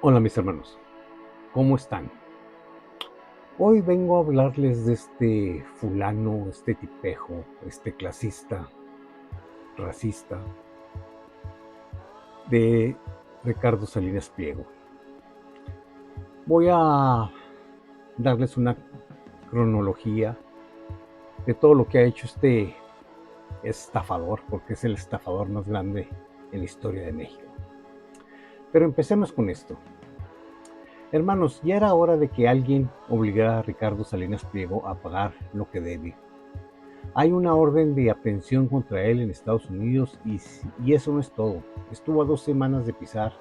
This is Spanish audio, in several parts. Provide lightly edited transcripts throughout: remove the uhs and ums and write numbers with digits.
Hola mis hermanos, ¿cómo están? Hoy vengo a hablarles de este fulano, este tipejo, este clasista, racista, de Ricardo Salinas Pliego. Voy a darles una cronología de todo lo que ha hecho este estafador, porque es el estafador más grande en la historia de México. Pero empecemos con esto. Hermanos, ya era hora de que alguien obligara a Ricardo Salinas Pliego a pagar lo que debe. Hay una orden de aprehensión contra él en Estados Unidos y eso no es todo. Estuvo a 2 semanas de pisar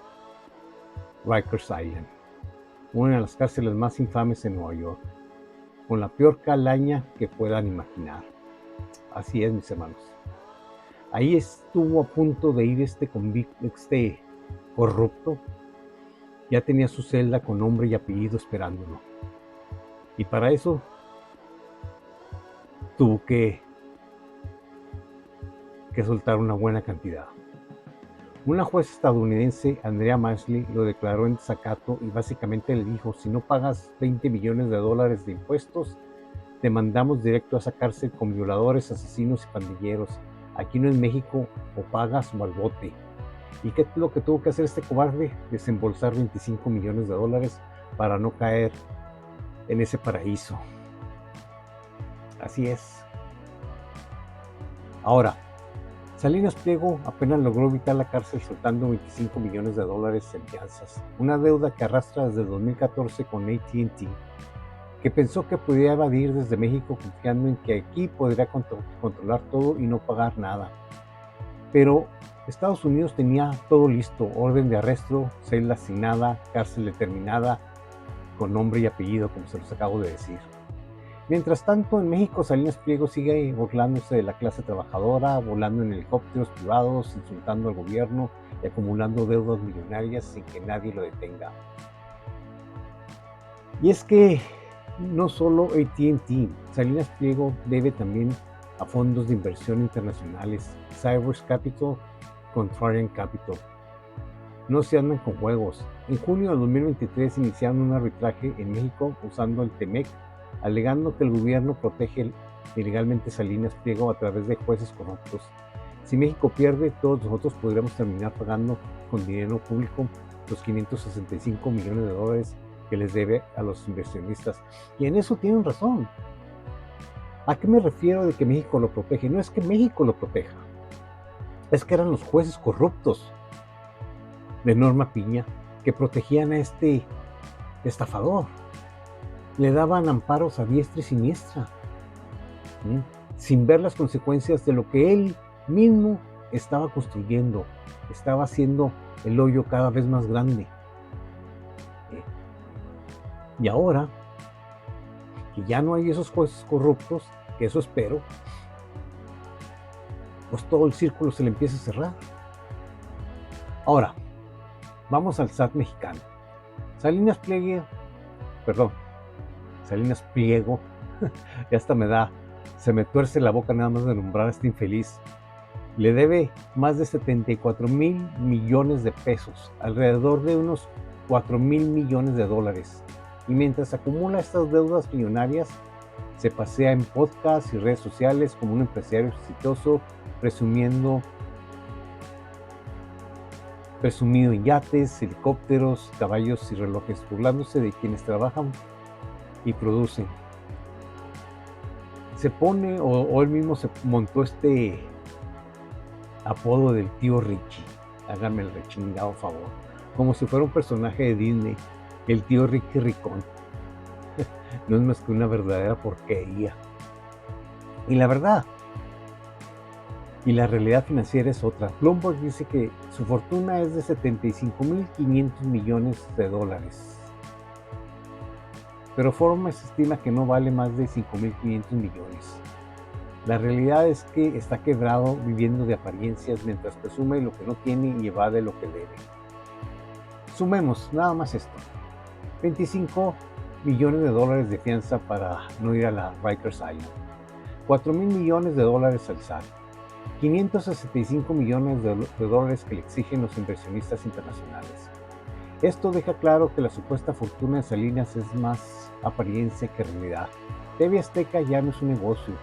Rikers Island, una de las cárceles más infames en Nueva York, con la peor calaña que puedan imaginar. Así es, mis hermanos. Ahí estuvo a punto de ir este corrupto. Ya tenía su celda con nombre y apellido esperándolo. Y para eso tuvo que soltar una buena cantidad. Una juez estadounidense, Andrea Mashley, lo declaró en desacato y básicamente le dijo: si no pagas $20 millones de impuestos, te mandamos directo a esa cárcel con violadores, asesinos y pandilleros. Aquí no es México, o pagas o al bote. ¿Y qué es lo que tuvo que hacer este cobarde? Desembolsar $25 millones para no caer en ese paraíso. Así es. Ahora, Salinas Pliego apenas logró evitar la cárcel soltando $25 millones en fianzas, una deuda que arrastra desde 2014 con AT&T, que pensó que podía evadir desde México confiando en que aquí podría controlar todo y no pagar nada. Pero Estados Unidos tenía todo listo: orden de arresto, celda asignada, cárcel determinada, con nombre y apellido, como se los acabo de decir. Mientras tanto, en México, Salinas Pliego sigue burlándose de la clase trabajadora, volando en helicópteros privados, insultando al gobierno y acumulando deudas millonarias sin que nadie lo detenga. Y es que no solo AT&T, Salinas Pliego debe también a fondos de inversión internacionales, Cyrus Capital, Contrarian Capital. No se andan con juegos. En junio de 2023 iniciaron un arbitraje en México usando el TEMEC, alegando que el gobierno protege ilegalmente Salinas Pliego a través de jueces corruptos. Si México pierde, todos nosotros podríamos terminar pagando con dinero público los $565 millones que les debe a los inversionistas. Y en eso tienen razón. ¿A qué me refiero de que México lo protege? No es que México lo proteja, es que eran los jueces corruptos de Norma Piña que protegían a este estafador. Le daban amparos a diestra y siniestra, sin ver las consecuencias de lo que él mismo estaba construyendo. Estaba haciendo el hoyo cada vez más grande. Y ahora que ya no hay esos jueces corruptos, que eso espero, pues todo el círculo se le empieza a cerrar. Ahora, vamos al SAT mexicano. Salinas Pliego, ya hasta se me tuerce la boca nada más de nombrar a este infeliz. Le debe más de 74 mil millones de pesos, alrededor de unos 4 mil millones de dólares. Y mientras acumula estas deudas millonarias, se pasea en podcasts y redes sociales como un empresario exitoso, presumido en yates, helicópteros, caballos y relojes, burlándose de quienes trabajan y producen. Se pone, o él mismo se montó este apodo del tío Richie. Háganme el rechingado favor. Como si fuera un personaje de Disney, el tío Ricky Ricón. No es más que una verdadera porquería. Y la verdad, y la realidad financiera es otra. Bloomberg dice que su fortuna es de 75.500 millones de dólares. Pero Forbes estima que no vale más de 5.500 millones. La realidad es que está quebrado, viviendo de apariencias mientras presume lo que no tiene y evade lo que debe. Sumemos nada más esto: 25 millones de dólares de fianza para no ir a la Rikers Island, 4 mil millones de dólares al SAT, 565 millones de dólares que le exigen los inversionistas internacionales. Esto deja claro que la supuesta fortuna de Salinas es más apariencia que realidad. TV Azteca ya no es un negocio,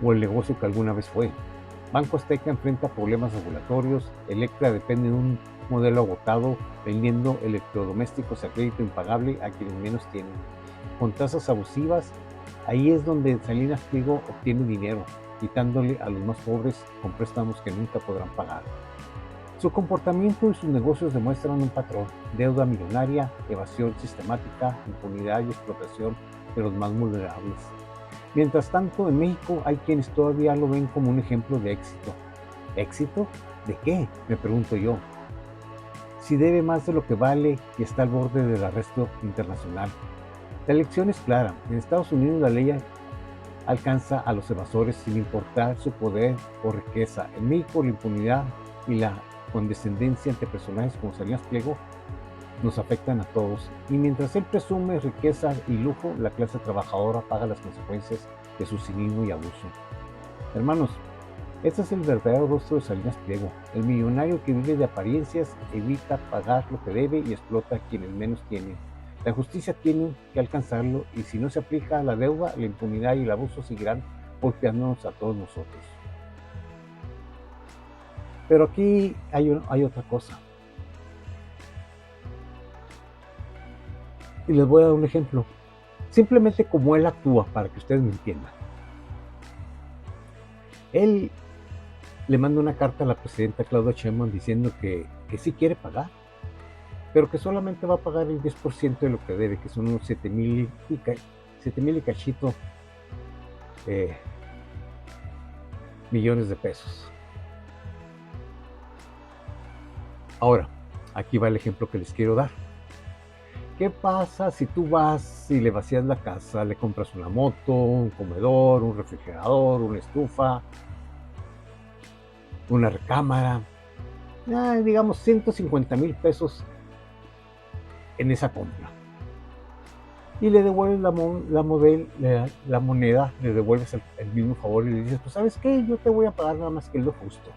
o el negocio que alguna vez fue. Banco Azteca enfrenta problemas regulatorios, Electra depende de un modelo agotado, vendiendo electrodomésticos a crédito impagable a quienes menos tienen. Con tasas abusivas, ahí es donde Salinas Pliego obtiene dinero, quitándole a los más pobres con préstamos que nunca podrán pagar. Su comportamiento y sus negocios demuestran un patrón: deuda millonaria, evasión sistemática, impunidad y explotación de los más vulnerables. Mientras tanto, en México hay quienes todavía lo ven como un ejemplo de éxito. ¿Éxito? ¿De qué?, me pregunto yo. Si debe más de lo que vale y está al borde del arresto internacional. La lección es clara: en Estados Unidos la ley alcanza a los evasores sin importar su poder o riqueza. En México la impunidad y la condescendencia ante personajes como Salinas Pliego nos afectan a todos, y mientras él presume riqueza y lujo, la clase trabajadora paga las consecuencias de su cinismo y abuso. Hermanos, este es el verdadero rostro de Salinas Pliego, el millonario que vive de apariencias, evita pagar lo que debe y explota a quienes menos tienen. La justicia tiene que alcanzarlo, y si no se aplica la deuda, la impunidad y el abuso seguirán golpeándonos a todos nosotros. Pero aquí hay otra cosa. Y les voy a dar un ejemplo. Simplemente como él actúa, para que ustedes me entiendan. Él le manda una carta a la presidenta Claudia Sheinbaum diciendo que sí quiere pagar, pero que solamente va a pagar el 10% de lo que debe, que son unos 7,000 y cachito millones de pesos. Ahora, aquí va el ejemplo que les quiero dar. ¿Qué pasa si tú vas y le vacías la casa, le compras una moto, un comedor, un refrigerador, una estufa, una recámara, digamos 150,000 pesos en esa compra? Y le devuelves la moneda, le devuelves el mismo favor y le dices: pues ¿sabes qué? Yo te voy a pagar nada más que lo justo.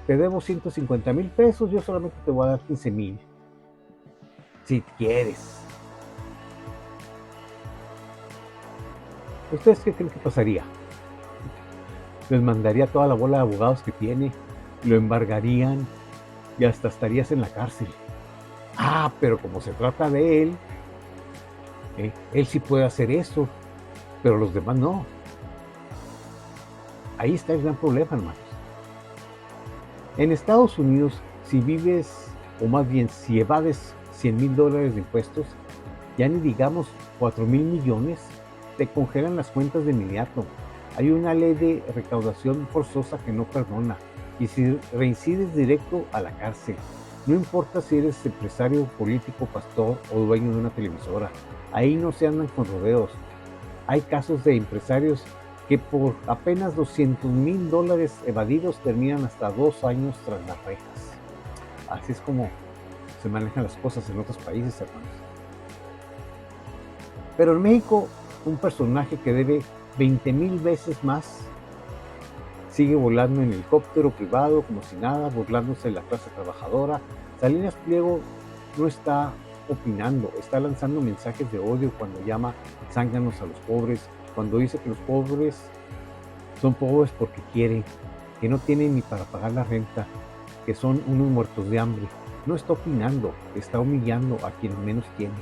Te debo 150,000 pesos, yo solamente te voy a dar 15,000. Si quieres. ¿Ustedes qué creen que pasaría? Les mandaría toda la bola de abogados que tiene, lo embargarían y hasta estarías en la cárcel. Pero como se trata de él sí puede hacer eso, pero los demás no. Ahí está el gran problema, hermanos. En Estados Unidos, si vives, o más bien si evades $100,000 de impuestos, ya ni digamos 4,000 millones, te congelan las cuentas de inmediato. Hay una ley de recaudación forzosa que no perdona, y si reincides, directo a la cárcel. No importa si eres empresario, político, pastor o dueño de una televisora. Ahí no se andan con rodeos. Hay casos de empresarios que por apenas $200,000 evadidos terminan hasta 2 años tras las rejas. Así es como se manejan las cosas en otros países, hermanos. Pero en México, un personaje que debe 20,000 veces más sigue volando en helicóptero privado como si nada, burlándose de la clase trabajadora. Salinas Pliego no está opinando, está lanzando mensajes de odio cuando llama zánganos a los pobres, cuando dice que los pobres son pobres porque quieren, que no tienen ni para pagar la renta, que son unos muertos de hambre. No está opinando, está humillando a quienes menos tienen.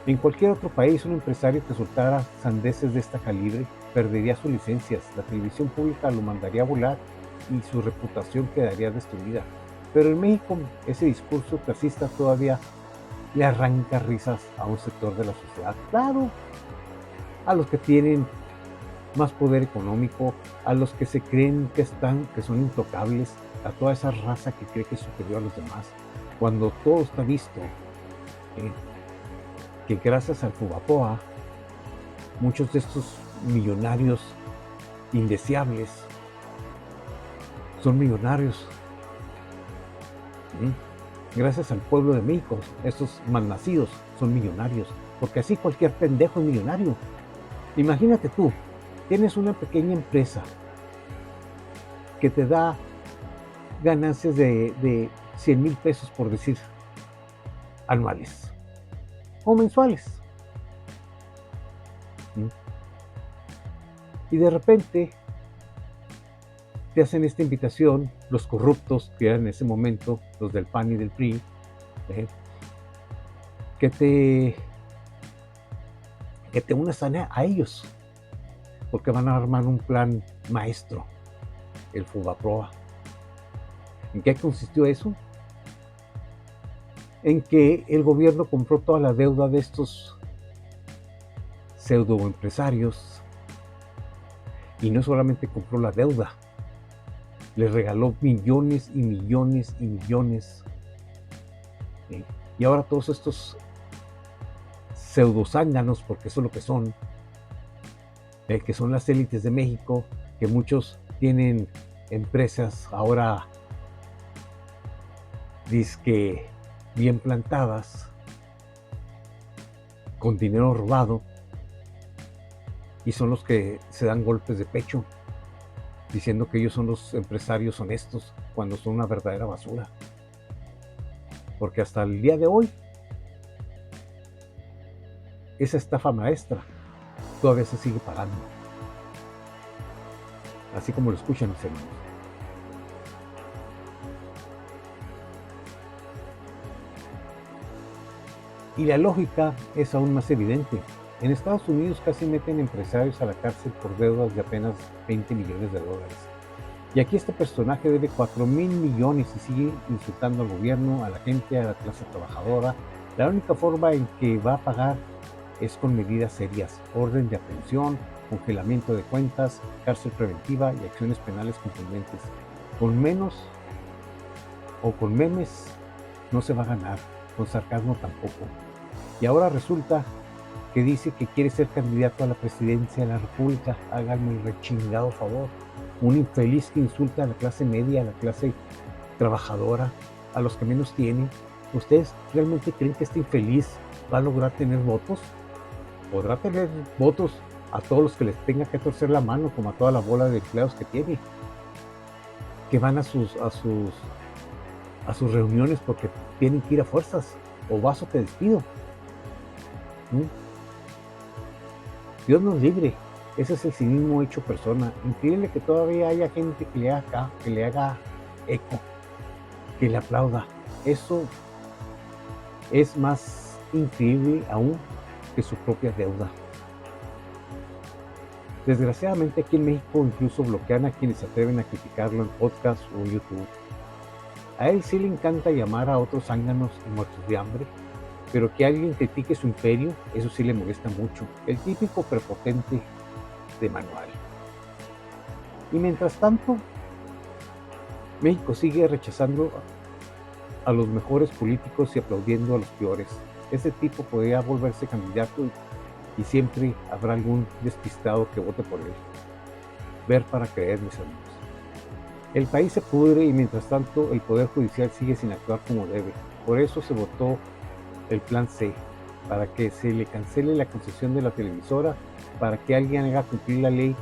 En cualquier otro país, un empresario que soltara sandeces de esta calibre perdería sus licencias, la televisión pública lo mandaría a volar y su reputación quedaría destruida. Pero en México, ese discurso clasista todavía le arranca risas a un sector de la sociedad. Claro, a los que tienen más poder económico, a los que se creen que son intocables, a toda esa raza que cree que es superior a los demás, cuando todo está visto, que gracias al Fubapoa, muchos de estos millonarios indeseables son millonarios. Gracias al pueblo de México, estos malnacidos son millonarios, porque así cualquier pendejo es millonario. Imagínate tú, tienes una pequeña empresa que te da ganancias de 100,000 pesos, por decir, anuales o mensuales. Y de repente te hacen esta invitación los corruptos, que eran en ese momento los del PAN y del PRI, que te unas a ellos, porque van a armar un plan maestro, el Fobaproa. ¿En qué consistió eso? En que el gobierno compró toda la deuda de estos pseudoempresarios, y no solamente compró la deuda, les regaló millones y millones y millones. Y ahora todos estos pseudozánganos, porque eso es lo que son las élites de México, que muchos tienen empresas ahora dizque bien plantadas, con dinero robado, y son los que se dan golpes de pecho diciendo que ellos son los empresarios honestos, cuando son una verdadera basura. Porque hasta el día de hoy, esa estafa maestra todavía se sigue pagando. Así como lo escuchan mis hermanos. Y la lógica es aún más evidente. En Estados Unidos casi meten empresarios a la cárcel por deudas de apenas 20 millones de dólares. Y aquí este personaje debe 4,000 millones y sigue insultando al gobierno, a la gente, a la clase trabajadora. La única forma en que va a pagar es con medidas serias: orden de aprehensión, congelamiento de cuentas, cárcel preventiva y acciones penales contundentes. Con menos o con memes no se va a ganar, con sarcasmo tampoco. Y ahora resulta que dice que quiere ser candidato a la presidencia de la República. Háganme el rechingado favor. Un infeliz que insulta a la clase media, a la clase trabajadora, a los que menos tienen. ¿Ustedes realmente creen que este infeliz va a lograr tener votos? Podrá tener votos a todos los que les tenga que torcer la mano, como a toda la bola de empleados que tiene, que van a sus reuniones porque tienen que ir a fuerzas, o vas o te despido. Dios nos libre. Ese es el cinismo hecho persona. Increíble que todavía haya gente que le haga eco, que le aplauda. Eso es más increíble aún que su propia deuda. Desgraciadamente aquí en México incluso bloquean a quienes se atreven a criticarlo en podcast o YouTube. A él sí le encanta llamar a otros zánganos y muertos de hambre, pero que alguien critique su imperio, eso sí le molesta mucho. El típico prepotente de manual. Y mientras tanto, México sigue rechazando a los mejores políticos y aplaudiendo a los peores. Ese tipo podría volverse candidato y siempre habrá algún despistado que vote por él. Ver para creer, mis amigos. El país se pudre y mientras tanto el Poder Judicial sigue sin actuar como debe. Por eso se votó el Plan C, para que se le cancele la concesión de la televisora, para que alguien haga cumplir la ley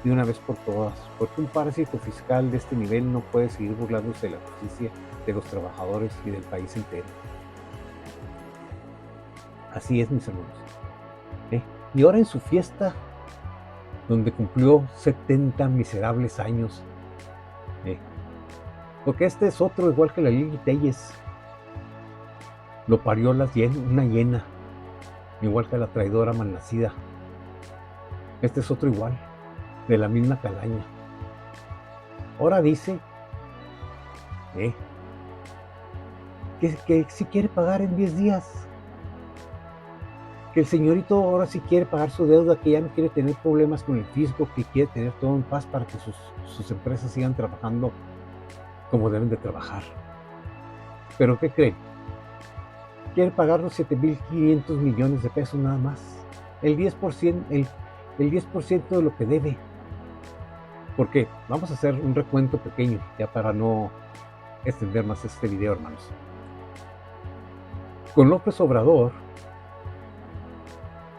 de una vez por todas, porque un parásito fiscal de este nivel no puede seguir burlándose de la justicia, de los trabajadores y del país entero. Así es, mis hermanos. Y ahora en su fiesta, donde cumplió 70 miserables años, porque este es otro igual que la Lili Telles, lo parió una hiena, igual que la traidora malnacida. Este es otro igual, de la misma calaña. Ahora dice que si quiere pagar en 10 días, que el señorito ahora sí quiere pagar su deuda, que ya no quiere tener problemas con el fisco, que quiere tener todo en paz para que sus empresas sigan trabajando como deben de trabajar. ¿Pero qué creen? Quiere pagar los 7,500 millones de pesos nada más, el 10%, el 10% de lo que debe. Porque vamos a hacer un recuento pequeño, ya para no extender más este video, hermanos. Con López Obrador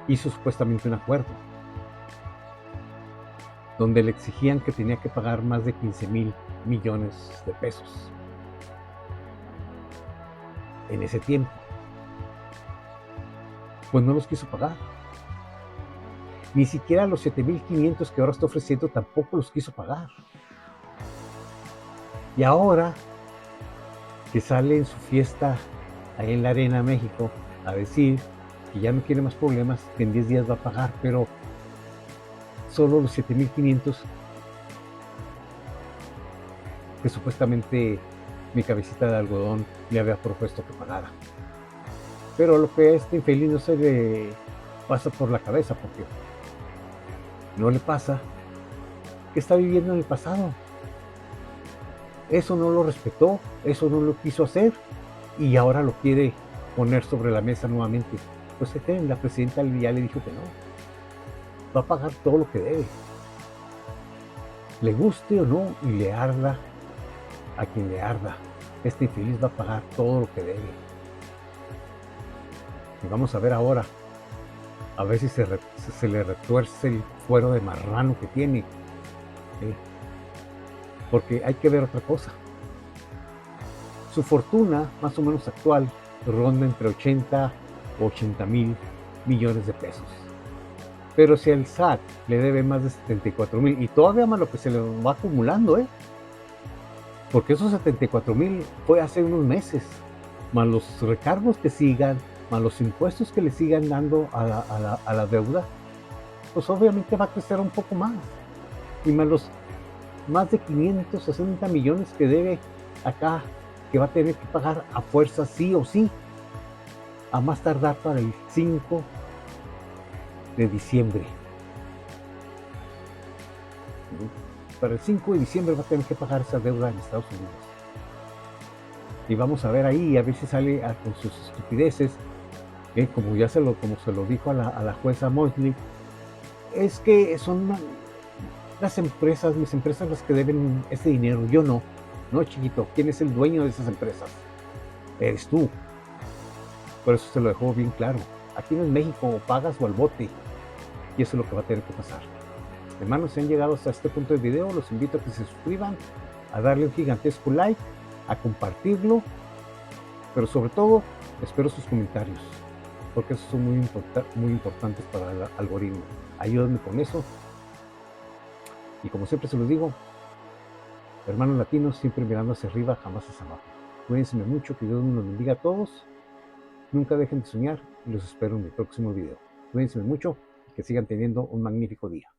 hizo supuestamente un acuerdo. donde le exigían que tenía que pagar más de 15,000 millones de pesos en ese tiempo. Pues no los quiso pagar. Ni siquiera los 7,500 que ahora está ofreciendo tampoco los quiso pagar. Y ahora que sale en su fiesta ahí en la Arena México a decir que ya no quiere más problemas, que en 10 días va a pagar, pero solo los 7,500 que supuestamente mi cabecita de algodón le había propuesto que pagara. Pero lo que a este infeliz no se le pasa por la cabeza, porque no le pasa, que está viviendo en el pasado. Eso no lo respetó, eso no lo quiso hacer y ahora lo quiere poner sobre la mesa nuevamente. Pues ¿qué creen? La presidenta ya le dijo que no. Va a pagar todo lo que debe. Le guste o no y le arda a quien le arda. Este infeliz va a pagar todo lo que debe. Y vamos a ver ahora, a ver si se le retuerce el cuero de marrano que tiene. Porque hay que ver otra cosa. Su fortuna, más o menos actual, ronda entre 80 o 80,000 millones de pesos. Pero si el SAT le debe más de 74,000, y todavía más lo que se le va acumulando, porque esos 74,000 fue hace unos meses, más los recargos que sigan, más los impuestos que le sigan dando a la deuda, pues obviamente va a crecer un poco más. Y más los más de 560 millones que debe acá, que va a tener que pagar a fuerza sí o sí, a más tardar para el 5 de diciembre. Para el 5 de diciembre va a tener que pagar esa deuda en Estados Unidos. Y vamos a ver ahí, a ver si sale con sus estupideces, como se lo dijo a la jueza Mosley, es que son las empresas, mis empresas las que deben ese dinero, yo no. No, chiquito, ¿quién es el dueño de esas empresas? Eres tú. Por eso se lo dejó bien claro. Aquí no es México, o pagas o al bote. Y eso es lo que va a tener que pasar. Hermanos, si han llegado hasta este punto del video, los invito a que se suscriban, a darle un gigantesco like, a compartirlo, pero sobre todo, espero sus comentarios, porque esos son muy importantes para el algoritmo. Ayúdenme con eso. Y como siempre se los digo, hermanos latinos, siempre mirando hacia arriba, jamás hacia abajo. Cuídense mucho, que Dios nos bendiga a todos. Nunca dejen de soñar y los espero en mi próximo video. Cuídense mucho y que sigan teniendo un magnífico día.